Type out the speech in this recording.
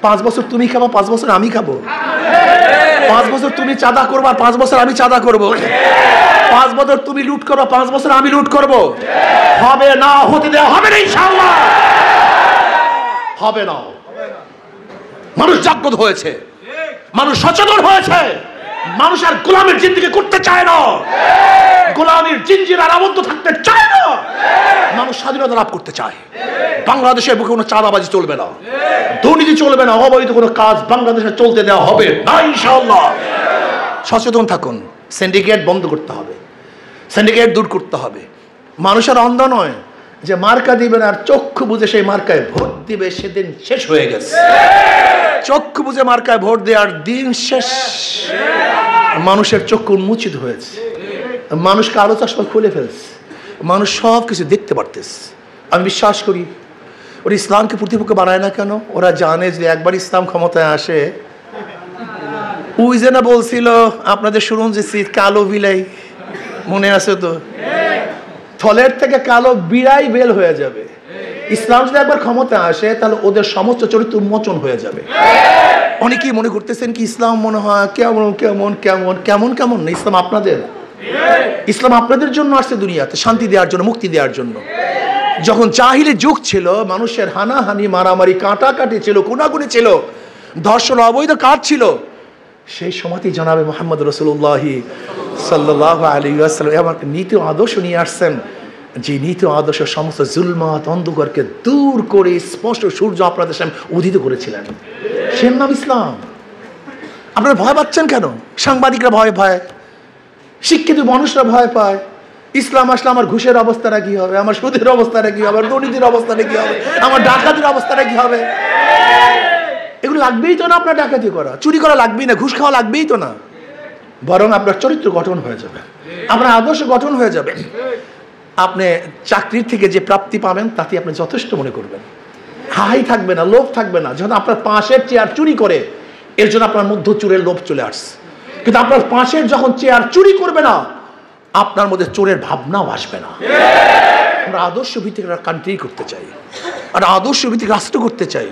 5 বছর তুমি খাবো, 5 বছর আমি খাবো। 5 বছর তুমি চাঁদা করবা, 5 বছর আমি চাঁদা করবো। 5 বছর তুমি লুট করবা, 5 বছর আমি লুট করবো। হবে না, হতে দেওয়া হবে না ইনশাআল্লাহ, হবে না। মানুষ জাগ্রত হয়েছে, মানুষ সচেতন হয়েছে, মানুষ আর গোলামের জিন্দেগি করতে চায় না, গোলামের জিঞ্জিরার আবদ্ধ থাকতে চায় না, মানুষ স্বাধীনতা লাভ করতে চায়। বাংলাদেশের বুকে কোনো চাঁদাবাজি চলবে না, দুর্নীতি চলবে না, অবৈধ কোনো কাজ বাংলাদেশে চলতে দেওয়া হবে না ইনশাআল্লাহ। সচেতন থাকুন, সিন্ডিকেট বন্ধ করতে হবে, সিন্ডিকেট দূর করতে হবে। মানুষের অন্ধ নয় যে মার্কা দিবেন আর চক্ষু বুঝে সেই মার্কায় ভোট দিবে, সেদিন শেষ হয়ে গেছে। চক্ষু বুঝে মার্কায় ভোট দেওয়ার দিন শেষ। মানুষের চক্ষু উন্মোচিত হয়েছে, মানুষকে আলো চশমা খুলে ফেলছে, মানুষ সব কিছু দেখতে পারতেছে। আমি বিশ্বাস করি ওরা ইসলামকে প্রতিপক্ষ বানায় না কেন? ওরা জানে যে একবার ইসলাম ক্ষমতায় আসে, ওই যে না বলছিল আপনাদের সুরঞ্জিত কালো বিলাই, মনে আছে তো? থলের থেকে কালো বিড়াই বেল হয়ে যাবে। ইসলাম যদি একবার ক্ষমতা আসে তাহলে ওদের সমস্ত চরিত্র উন্মোচন হয়ে যাবে। অনেকেই মনে করতেছেন কি ইসলাম মনে হয় কেমন কেমন কেমন কেমন কেমন না, ইসলাম আপনাদের, ইসলাম আপনাদের জন্য আসছে দুনিয়াতে, শান্তি দেওয়ার জন্য, মুক্তি দেওয়ার জন্য। যখন জাহিলি যুগ ছিল, মানুষের হানাহানি, মারামারি, কাটাকাটি ছিল, খুনাখুনি ছিল, ধর্ষণ, অবৈধ কাজ ছিল, সেই সময়তেই জনাবে মুহাম্মদ রাসূলুল্লাহ সাল্লাল্লাহু আলাইহি ওয়াসাল্লাম আমার নীতি আদর্শ নিয়ে আসছেন, যে নীতি আদর্শ সমস্ত জুলমাত অন্ধকারকে দূর করে স্পষ্ট সূর্য আপনাদের সামনে উদিত করেছিলেন। সে নাম ইসলাম। আপনারা ভয় পাচ্ছেন কেন? সাংবাদিকরা ভয় পায়, শিক্ষিত মানুষরা ভয় পায়। ইসলাম আসলে আমার ঘুষের অবস্থাটা কি হবে, আমার সুদের অবস্থাটা কি হবে, আমার দুর্নীতির অবস্থাটা কি হবে, আমার ডাকাতির অবস্থাটা কি হবে? এগুলো লাগবেই তো না, আপনার ডাকাতি করা, চুরি করা লাগবেই না, ঘুষ খাওয়া লাগবেই তো না। বরং আপনার চরিত্র গঠন হয়ে যাবে, আপনার আদর্শ গঠন হয়ে যাবে। আপনি চাকরির থেকে যে প্রাপ্তি পাবেন তাতে আপনি যথেষ্ট মনে করবেন, হাই থাকবে না, লোভ থাকবে না। যখন আপনার পাশের চেয়ার চুরি করে, এর জন্য আপনার মধ্য চোরের লোভ চলে আসছে। কিন্তু আপনার পাশের যখন চেয়ার চুরি করবে না, আপনার মধ্যে চোরের ভাবনাও আসবে না। আমরা আদর্শ ভিত্তিক কান্ট্রি করতে চাই, আর আদর্শ ভিত্তিক রাষ্ট্র করতে চাই।